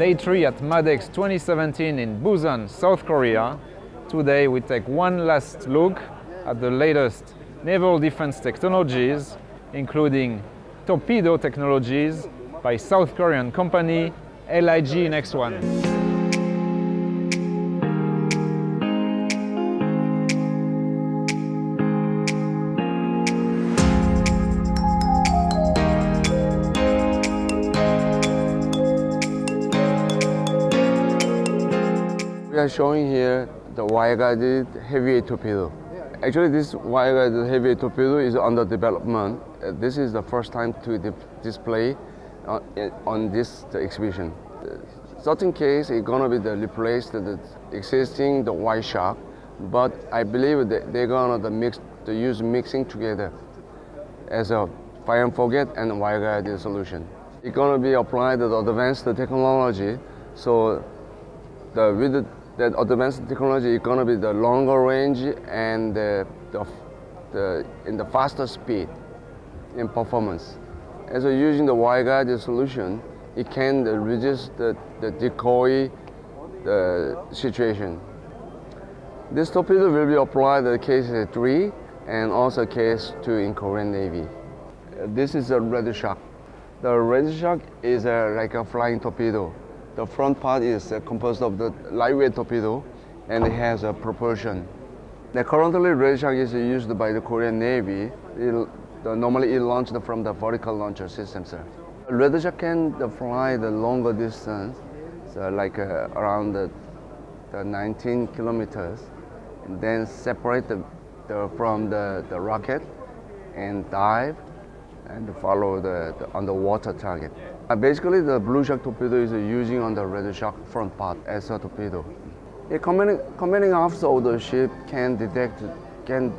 Day 3 at MADEX 2017 in Busan, South Korea. Today we take one last look at the latest naval defense technologies, including Torpedo technologies by South Korean company LIG Nex1. We are showing here the wire-guided heavyweight torpedo. Actually, this wire-guided heavyweight torpedo is under development. This is the first time to display on this exhibition. Certain case it's gonna be replace the existing wire shark, but I believe that they're gonna use mixing together as a fire and forget and wire-guided solution. It's gonna be applied the advanced technology, so with that advanced technology is going to be the longer range and in the faster speed in performance. As using the wire-guided solution, it can reduce the decoy situation. This torpedo will be applied to KDX-III and also KDX-II in Korean Navy. This is a red shark. The red shark is like a flying torpedo. The front part is composed of the lightweight torpedo, and it has a propulsion. Currently, red shark is used by the Korean Navy. Normally, it launched from the vertical launcher system, sir. Red shark can fly the longer distance, so like around the 19 kilometers, and then separate from the rocket and dive and follow the underwater target. Basically, the blue shark torpedo is using on the red shark front part as a torpedo. The commanding officer of the ship can detect and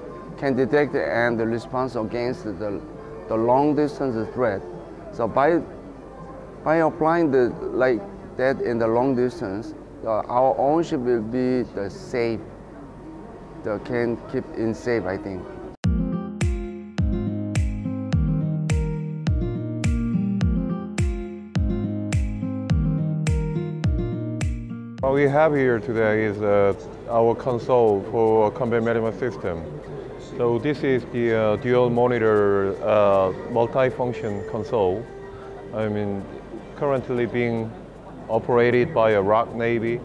respond against the long distance threat. So by applying like that in the long distance, our own ship will be safe. Can keep in safe, I think. What we have here today is our console for Kongsberg Maritime System. So this is the dual monitor multi-function console. Currently being operated by a ROK Navy,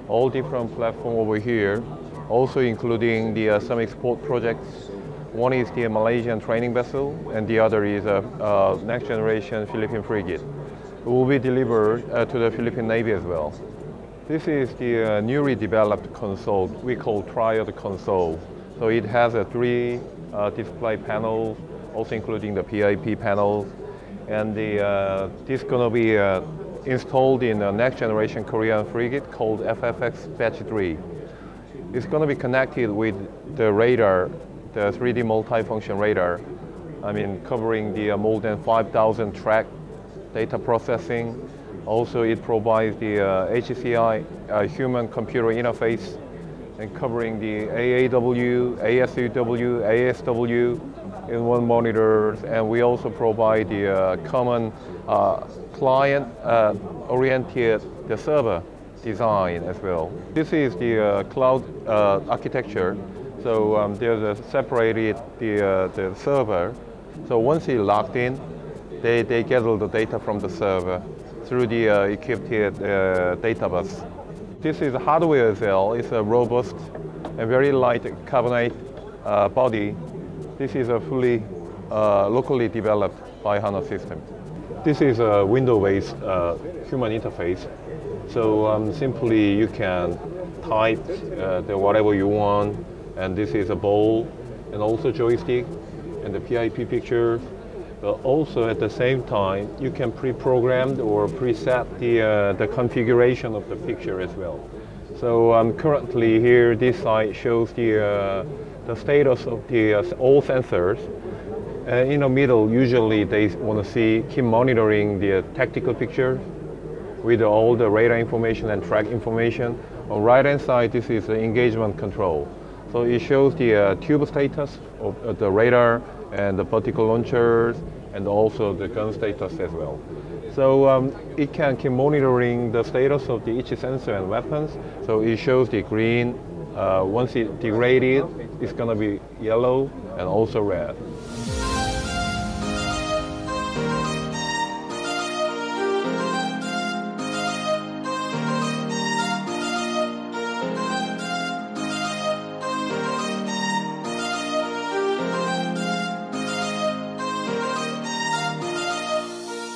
all different platforms over here, also including some export projects. One is the Malaysian training vessel, and the other is a next generation Philippine frigate. It will be delivered to the Philippine Navy as well. This is the newly developed console we call triad console. So it has 3 display panels, also including the PIP panels. And this is going to be installed in a next generation Korean frigate called FFX-III. It's going to be connected with the radar, the 3D multifunction radar. Covering the more than 5,000 track data processing. Also, it provides the HCI human-computer interface and covering the AAW, ASUW, ASW in one monitor. And we also provide the common client-oriented server design as well. This is the cloud architecture. So there's a separated the server. So once it's logged in, they gather the data from the server through the equipped data bus. This is hardware as well. It's a robust and very light carbonate body. This is a fully locally developed by Hanwha Systems. This is a window-based human interface. So simply you can type whatever you want, and this is a bowl and also joystick and the PIP pictures. But also at the same time, you can pre-program or preset the configuration of the picture as well. So currently here, this site shows the status of all sensors. In the middle, usually they want to keep monitoring the tactical picture with all the radar information and track information. On right hand side, this is the engagement control. So it shows the tube status of the radar and the particle launchers and also the gun status as well. So it can keep monitoring the status of each sensor and weapons. So it shows the green. Once it degraded, it's going to be yellow and also red.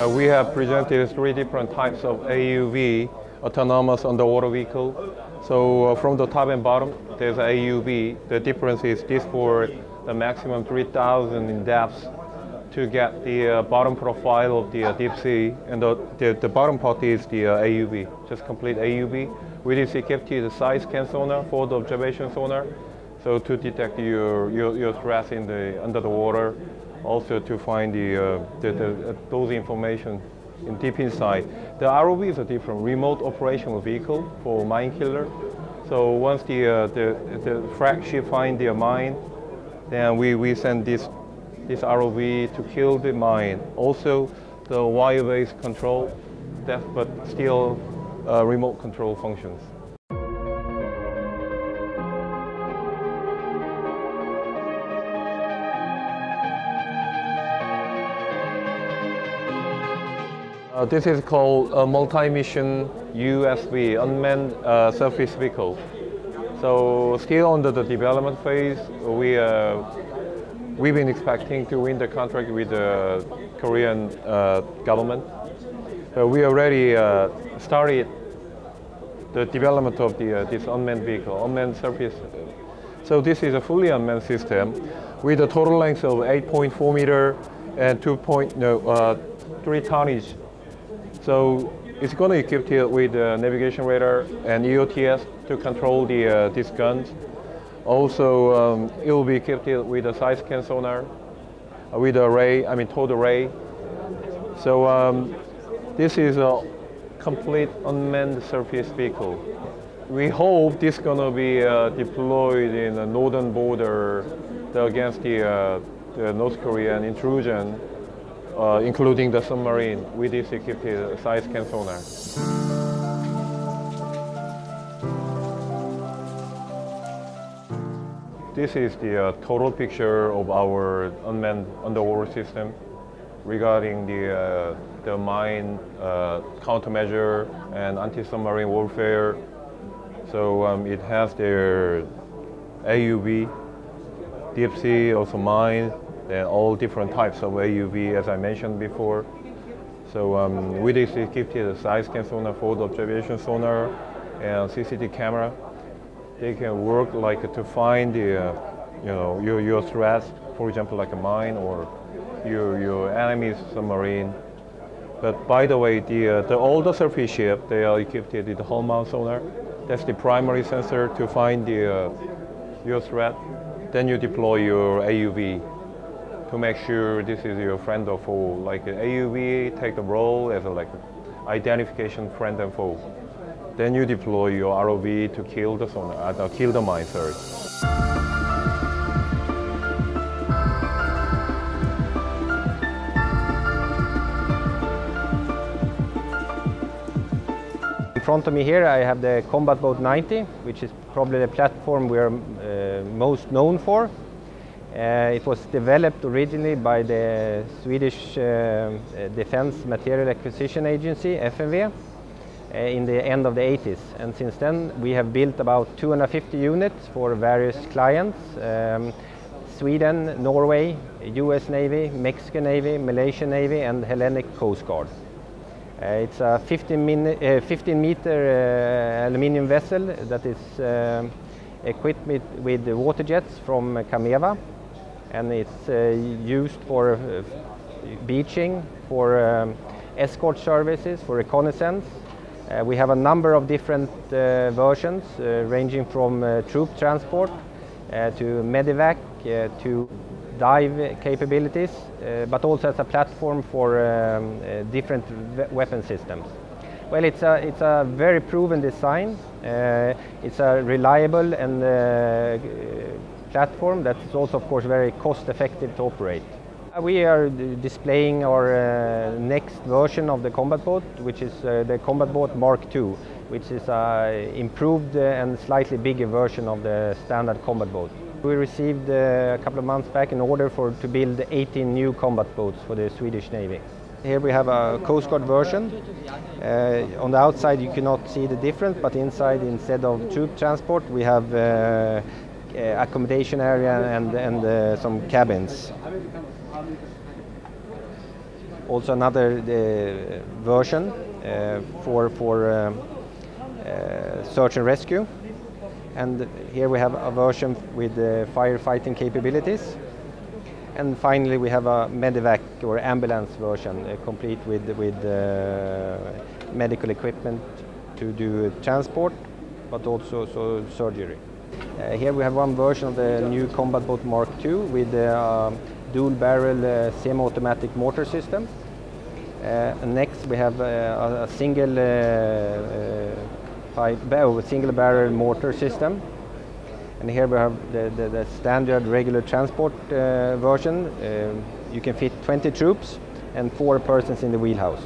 We have presented 3 different types of AUV, autonomous underwater vehicle. So from the top and bottom, there's AUV. The difference is this for the maximum 3,000 in depth to get the bottom profile of the deep sea, and the bottom part is the AUV, just complete AUV. With this equipped the side scan sonar, forward observation sonar, so to detect your threats in under the water. Also to find those information in deep inside. The ROV is a different remote operational vehicle for mine killer. So once the frag ship find their mine, then we send this ROV to kill the mine. Also the wire-based control, but still remote control functions. This is called a multi-mission USV, Unmanned Surface Vehicle. So still under the development phase, we've been expecting to win the contract with the Korean government. We already started the development of this unmanned vehicle, unmanned surface. So this is a fully unmanned system with a total length of 8.4 meter and 3 tonnage. So it's going to equip it with navigation radar and EOTS to control these guns. Also, it will be equipped with a side scan sonar, with array, towed array. So this is a complete unmanned surface vehicle. We hope this is going to be deployed in the northern border against the North Korean intrusion. Including the submarine with this equipped side scan sonar. This is the total picture of our unmanned underwater system regarding the mine countermeasure and anti-submarine warfare. So it has their AUV, deep sea, also mine, and all different types of AUV, as I mentioned before. So with this equipped the side scan sonar, forward observation sonar, and CCTV camera, they can work like to find the your threats, for example, like a mine or your enemy's submarine. But by the way, all the surface ship, they are equipped with the hull mount sonar. That's the primary sensor to find your threat. Then you deploy your AUV to make sure this is your friend or foe. Like an AUV take the role as a identification friend and foe. Then you deploy your ROV to kill the sonar, kill the mine, sorry. In front of me here I have the Combat Boat 90, which is probably the platform we are most known for. It was developed originally by the Swedish Defense Material Acquisition Agency, FMV, in the end of the 80s. And since then we have built about 250 units for various clients. Sweden, Norway, US Navy, Mexican Navy, Malaysian Navy and Hellenic Coast Guard. It's a 15-meter aluminium vessel that is equipped with water jets from Kameva, and it's used for beaching, for escort services, for reconnaissance. We have a number of different versions ranging from troop transport to medevac to dive capabilities, but also as a platform for different weapon systems. Well, it's a very proven design. It's a reliable and platform that is also, of course, very cost-effective to operate. We are displaying our next version of the combat boat, which is the Combat Boat Mark II, which is an improved and slightly bigger version of the standard combat boat. We received a couple of months back an order to build 18 new combat boats for the Swedish Navy. Here we have a Coast Guard version. On the outside you cannot see the difference, but inside, instead of troop transport, we have accommodation area and some cabins. Also another version for search and rescue. And here we have a version with firefighting capabilities. And finally we have a medevac or ambulance version, complete with medical equipment to do transport, but also surgery. Here we have one version of the new Combat Boat Mark II with dual-barrel semi-automatic mortar system. And next we have a single-barrel mortar system. And here we have the standard regular transport version. You can fit 20 troops and 4 persons in the wheelhouse.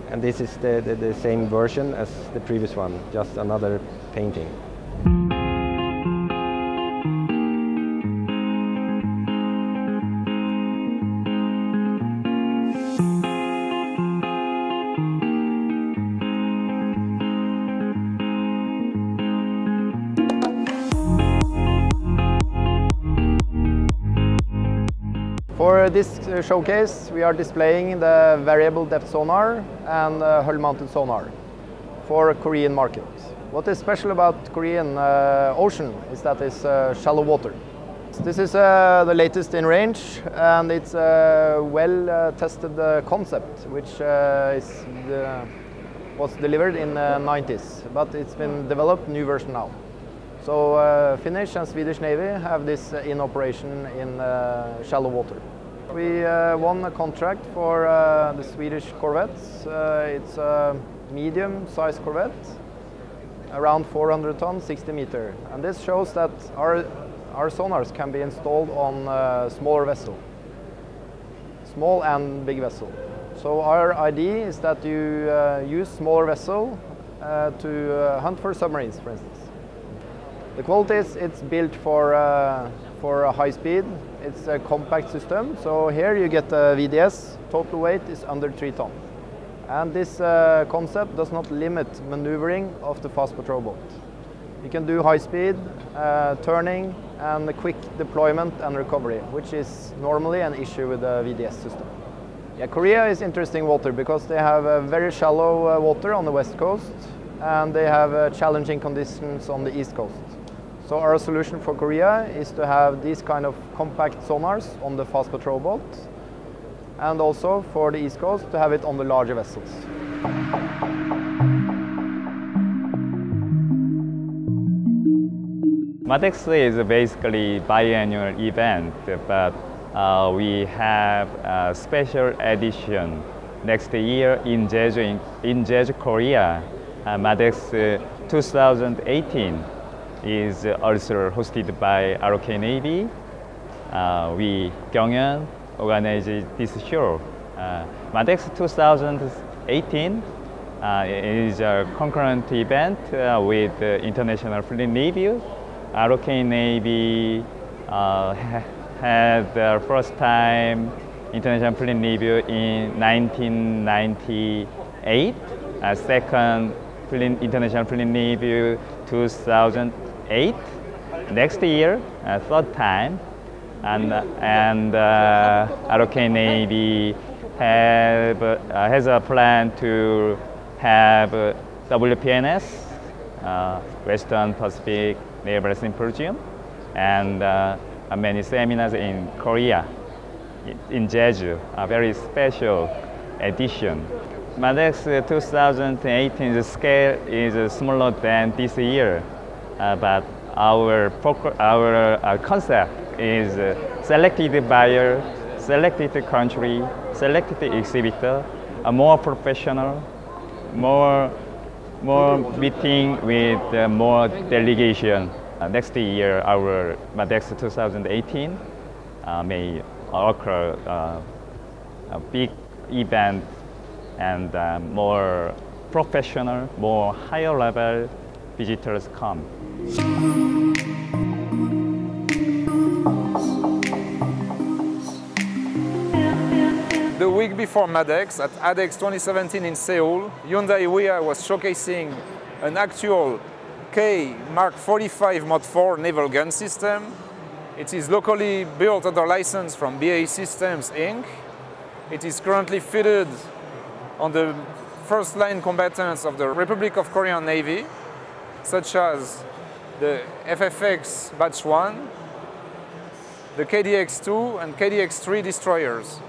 And this is the same version as the previous one, just another painting. For this showcase, we are displaying the variable depth sonar and hull-mounted sonar for Korean market. What is special about Korean ocean is that it's shallow water. This is the latest in range, and it's a well-tested concept, which was delivered in the 90s, but it's been developed new version now. So Finnish and Swedish Navy have this in operation in shallow water. We won a contract for the Swedish corvettes. It's a medium-sized corvette, around 400 tons, 60 meter. And this shows that our sonars can be installed on smaller vessel, small and big vessel. So our idea is that you use smaller vessel to hunt for submarines, for instance. The quality is it's built for a high speed. It's a compact system. So here you get a VDS. Total weight is under 3 tons. And this concept does not limit maneuvering of the fast patrol boat. You can do high speed, turning, and a quick deployment and recovery, which is normally an issue with the VDS system. Yeah, Korea is interesting water because they have very shallow water on the west coast, and they have challenging conditions on the east coast. So our solution for Korea is to have these kind of compact sonars on the fast patrol boat, and also for the east coast to have it on the larger vessels. MADEX is basically biannual event, but we have a special edition next year in Jeju, Korea. MADEX 2018 is also hosted by ROK Navy. We Gyeongyeon organized this show. MADEX 2018 is a concurrent event with International Fleet Review. ROK Navy had their first time International Fleet Review in 1998. Second International Fleet Review 2008. Next year, third time, and ROK Navy has a plan to have WPNS, Western Pacific Naval Symposium, and many seminars in Korea, in Jeju, a very special edition. MADEX 2018 scale is smaller than this year, but our concept is selected buyer, selected country, selected exhibitor, a more professional, more meeting with more delegation. Next year, our MADEX 2018 may occur a big event and more professional, more higher level visitors come. The week before MADEX, at ADEX 2017 in Seoul, Hyundai WIA was showcasing an actual KMK45 Mod 4 naval gun system. It is locally built under license from BAE Systems Inc. It is currently fitted on the first line combatants of the Republic of Korean Navy, such as the FFX Batch 1, the KDX-II and KDX-III destroyers.